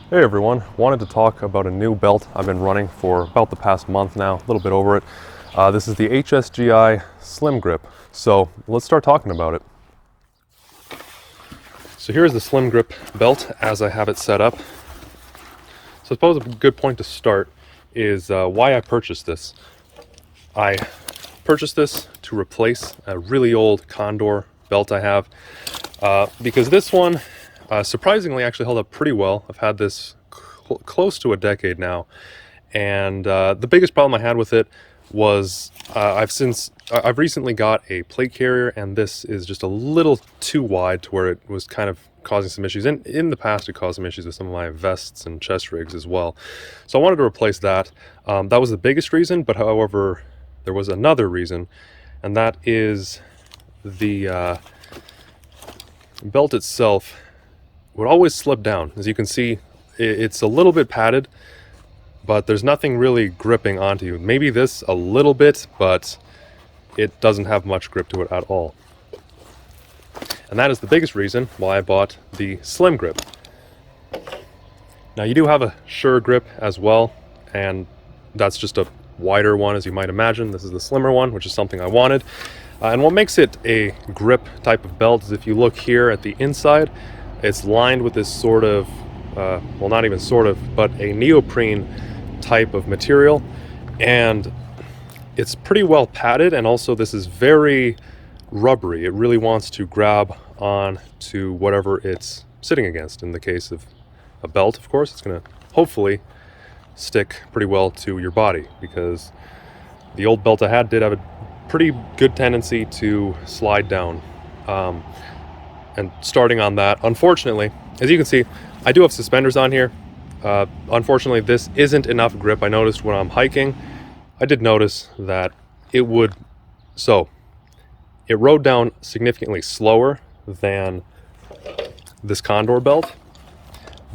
Hey everyone, wanted to talk about a new belt I've been running for about the past month now, a little bit over it. This is the HSGI Slim-Grip. So let's start talking about it. So here's the Slim-Grip belt as I have it set up. So I suppose a good point to start is why I purchased this. I purchased this to replace a really old Condor belt I have because this one surprisingly actually held up pretty well. I've had this close to a decade now, and the biggest problem I had with it was I've recently got a plate carrier, and this is just a little too wide to where it was kind of causing some issues. In the past, it caused some issues with some of my vests and chest rigs as well. So I wanted to replace that. That was the biggest reason, but however, there was another reason, and that is the belt itself would always slip down. As you can see, it's a little bit padded, but there's nothing really gripping onto you. Maybe this a little bit, but it doesn't have much grip to it at all. And that is the biggest reason why I bought the Slim-Grip. Now you do have a Sure grip as well, and that's just a wider one, as you might imagine. This is the slimmer one, which is something I wanted. And what makes it a grip type of belt is if you look here at the inside, it's lined with this sort of, well, not even sort of, but a neoprene type of material. And it's pretty well padded, and also this is very rubbery. It really wants to grab on to whatever it's sitting against. In the case of a belt, of course, it's going to hopefully stick pretty well to your body, because the old belt I had did have a pretty good tendency to slide down. And starting on that, unfortunately, as you can see, I do have suspenders on here. Unfortunately, this isn't enough grip. I noticed when I'm hiking, I did notice that it rode down significantly slower than this Condor belt,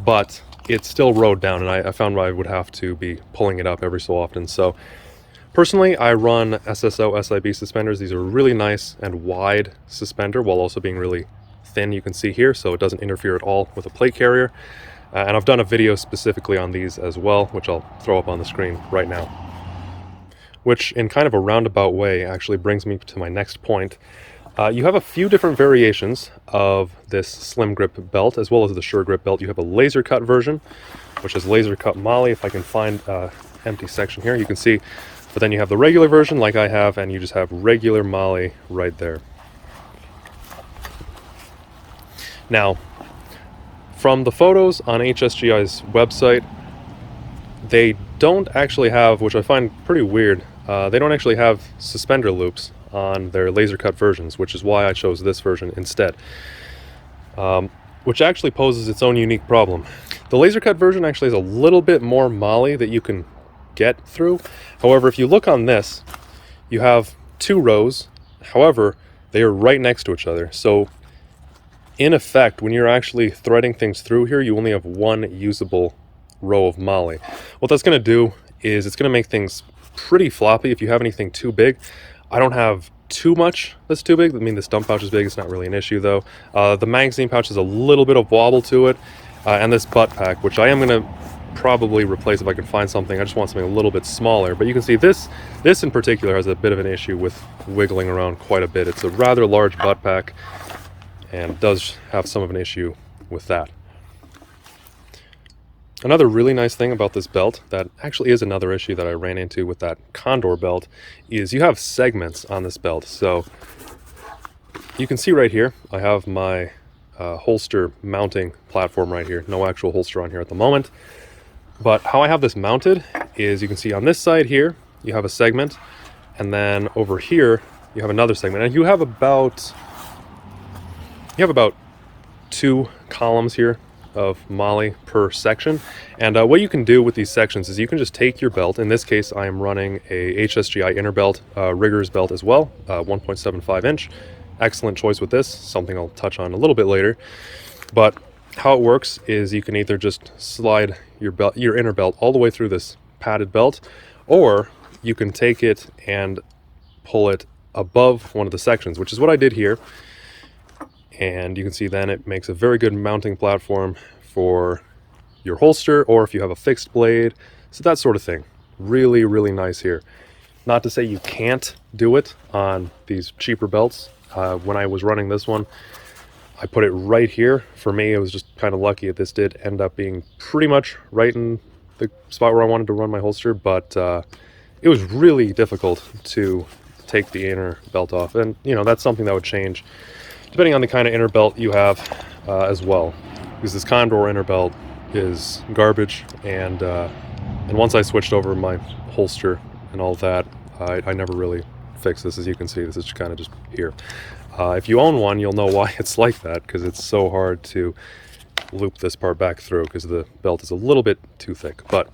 but it still rode down, and I found I would have to be pulling it up every so often. So personally, I run SSO SIB suspenders. These are really nice and wide suspender while also being really thin, you can see here, so it doesn't interfere at all with a plate carrier. And I've done a video specifically on these as well, which I'll throw up on the screen right now. Which, in kind of a roundabout way, actually brings me to my next point. You have a few different variations of this Slim-Grip belt, as well as the Sure Grip belt. You have a laser cut version, which is laser cut molle. If I can find an empty section here, you can see. But then you have the regular version, like I have, and you just have regular molle right there. Now, from the photos on HSGI's website, they don't actually have, which I find pretty weird, they don't actually have suspender loops on their laser cut versions, which is why I chose this version instead, which actually poses its own unique problem. The laser cut version actually has a little bit more molle that you can get through. However, if you look on this, you have two rows. However, they are right next to each other. So in effect, when you're actually threading things through here, you only have one usable row of molle. What that's going to do is it's going to make things pretty floppy if you have anything too big. I don't have too much that's too big. I mean, this dump pouch is big. It's not really an issue, though. The magazine pouch has a little bit of wobble to it. And this butt pack, which I am going to probably replace if I can find something. I just want something a little bit smaller. But you can see this in particular has a bit of an issue with wiggling around quite a bit. It's a rather large butt pack, and does have some of an issue with that. Another really nice thing about this belt, that actually is another issue that I ran into with that Condor belt, is you have segments on this belt. So you can see right here, I have my holster mounting platform right here. No actual holster on here at the moment. But how I have this mounted is, you can see on this side here, you have a segment, and then over here, you have another segment. And you have about 2 columns here of molle per section. And what you can do with these sections is you can just take your belt. In this case, I am running a HSGI inner belt, rigger's belt as well, 1.75 inch. Excellent choice with this, something I'll touch on a little bit later. But how it works is you can either just slide your inner belt all the way through this padded belt, or you can take it and pull it above one of the sections, which is what I did here. And you can see then it makes a very good mounting platform for your holster, or if you have a fixed blade. So that sort of thing. Really, really nice here. Not to say you can't do it on these cheaper belts. When I was running this one, I put it right here. For me, it was just kind of lucky that this did end up being pretty much right in the spot where I wanted to run my holster, but it was really difficult to take the inner belt off. And you know, that's something that would change depending on the kind of inner belt you have as well. Because this Condor inner belt is garbage, and once I switched over my holster and all that, I never really fixed this. As you can see, this is kind of just here. If you own one, you'll know why it's like that, because it's so hard to loop this part back through because the belt is a little bit too thick. But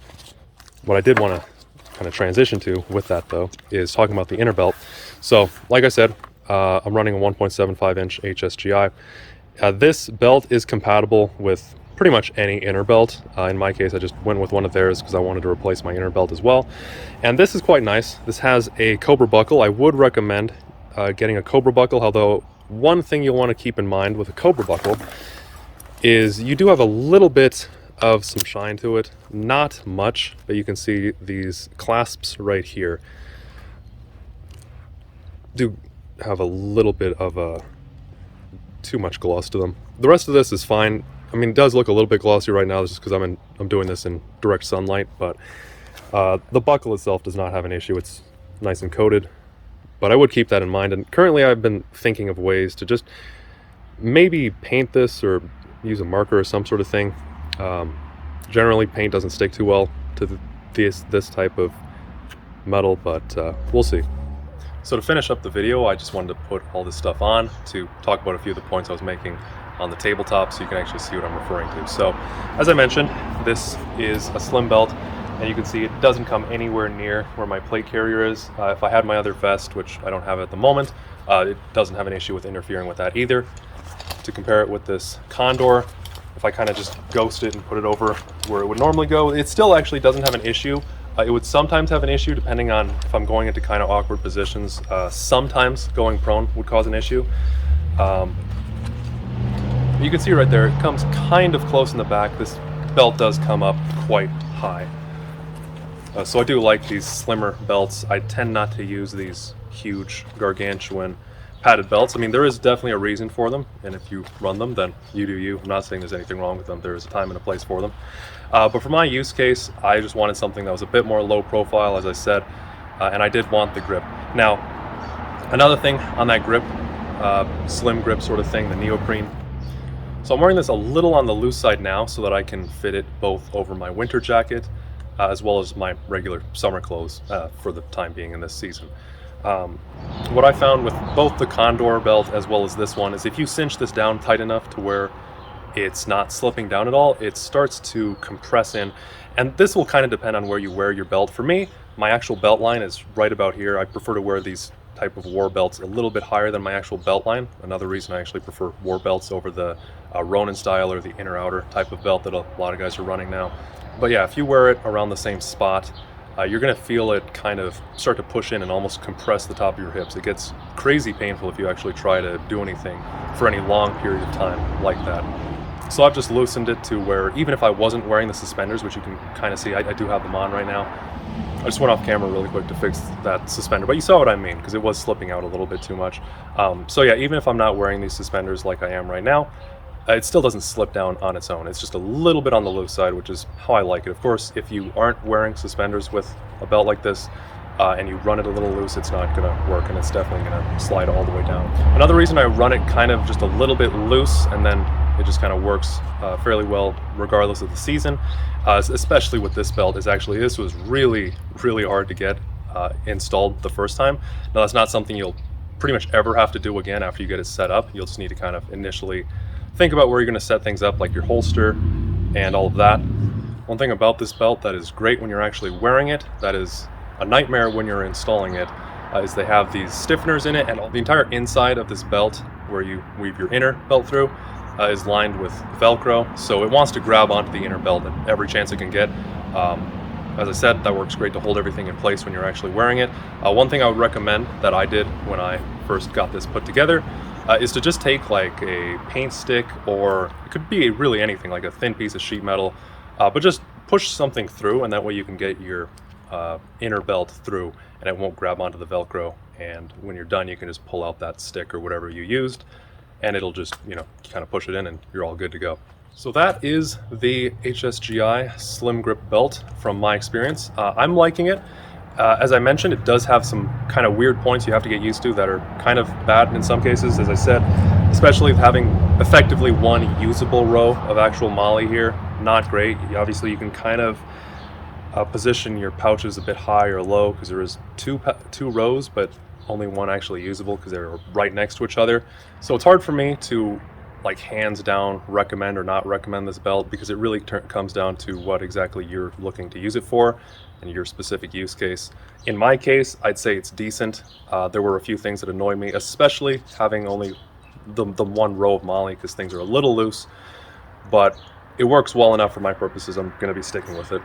what I did want to kind of transition to with that, though, is talking about the inner belt. So like I said, I'm running a 1.75 inch HSGI. This belt is compatible with pretty much any inner belt. In my case, I just went with one of theirs because I wanted to replace my inner belt as well. And this is quite nice. This has a Cobra buckle. I would recommend getting a Cobra buckle, although one thing you'll want to keep in mind with a Cobra buckle is you do have a little bit of some shine to it. Not much, but you can see these clasps right here do have a little bit of too much gloss to them. The rest of this is fine. I mean, it does look a little bit glossy right now just because I'm doing this in direct sunlight, but the buckle itself does not have an issue. It's nice and coated, but I would keep that in mind. And currently I've been thinking of ways to just maybe paint this or use a marker or some sort of thing. Generally paint doesn't stick too well to this type of metal, but we'll see. So to finish up the video, I just wanted to put all this stuff on to talk about a few of the points I was making on the tabletop so you can actually see what I'm referring to. So as I mentioned, this is a slim belt, and you can see it doesn't come anywhere near where my plate carrier is. If I had my other vest, which I don't have at the moment, it doesn't have an issue with interfering with that either. To compare it with this Condor, if I kind of just ghost it and put it over where it would normally go, it still actually doesn't have an issue. It would sometimes have an issue depending on if I'm going into kind of awkward positions. Sometimes going prone would cause an issue. You can see right there, it comes kind of close in the back. This belt does come up quite high. So I do like these slimmer belts. I tend not to use these huge gargantuan padded belts. I mean, there is definitely a reason for them, and if you run them, then you do you. I'm not saying there's anything wrong with them. There is a time and a place for them. But for my use case, I just wanted something that was a bit more low profile, as I said, and I did want the grip. Now, another thing on that grip, slim grip sort of thing, the neoprene. So I'm wearing this a little on the loose side now so that I can fit it both over my winter jacket as well as my regular summer clothes for the time being in this season. What I found with both the Condor belt as well as this one is if you cinch this down tight enough to where it's not slipping down at all, it starts to compress in, and this will kind of depend on where you wear your belt. For me, my actual belt line is right about here. I prefer to wear these type of war belts a little bit higher than my actual belt line. Another reason I actually prefer war belts over the Ronin style or the inner outer type of belt that a lot of guys are running now. But yeah, if you wear it around the same spot, you're going to feel it kind of start to push in and almost compress the top of your hips. It gets crazy painful if you actually try to do anything for any long period of time like that. So I've just loosened it to where even if I wasn't wearing the suspenders, which you can kind of see, I do have them on right now. I just went off camera really quick to fix that suspender, but you saw what I mean because it was slipping out a little bit too much. So yeah, even if I'm not wearing these suspenders like I am right now, it still doesn't slip down on its own. It's just a little bit on the loose side, which is how I like it. Of course, if you aren't wearing suspenders with a belt like this and you run it a little loose, it's not going to work, and it's definitely going to slide all the way down. Another reason I run it kind of just a little bit loose and then it just kind of works fairly well regardless of the season, especially with this belt, is actually this was really, really hard to get installed the first time. Now, that's not something you'll pretty much ever have to do again after you get it set up. You'll just need to kind of initially think about where you're going to set things up, like your holster and all of that. One thing about this belt that is great when you're actually wearing it, that is a nightmare when you're installing it, is they have these stiffeners in it, and the entire inside of this belt where you weave your inner belt through is lined with Velcro, so it wants to grab onto the inner belt at every chance it can get. As I said, that works great to hold everything in place when you're actually wearing it. One thing I would recommend that I did when I first got this put together is to just take like a paint stick, or it could be really anything, like a thin piece of sheet metal, but just push something through, and that way you can get your inner belt through, and it won't grab onto the Velcro. And when you're done, you can just pull out that stick or whatever you used, and it'll just, you know, kind of push it in, and you're all good to go. So that is the HSGI Slim-Grip belt from my experience. I'm liking it. As I mentioned, it does have some kind of weird points you have to get used to that are kind of bad in some cases, as I said, especially having effectively one usable row of actual MOLLE here. Not great. Obviously, you can kind of position your pouches a bit high or low because there is two rows, but only one actually usable because they're right next to each other. So it's hard for me to like hands down recommend or not recommend this belt, because it really comes down to what exactly you're looking to use it for and your specific use case. In my case, I'd say it's decent. There were a few things that annoyed me, especially having only the one row of MOLLE, because things are a little loose, but it works well enough for my purposes. I'm going to be sticking with it.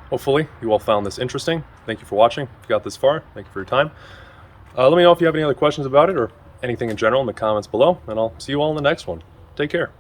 Hopefully you all found this interesting. Thank you for watching. If you got this far, thank you for your time. Let me know if you have any other questions about it or anything in general in the comments below, and I'll see you all in the next one. Take care.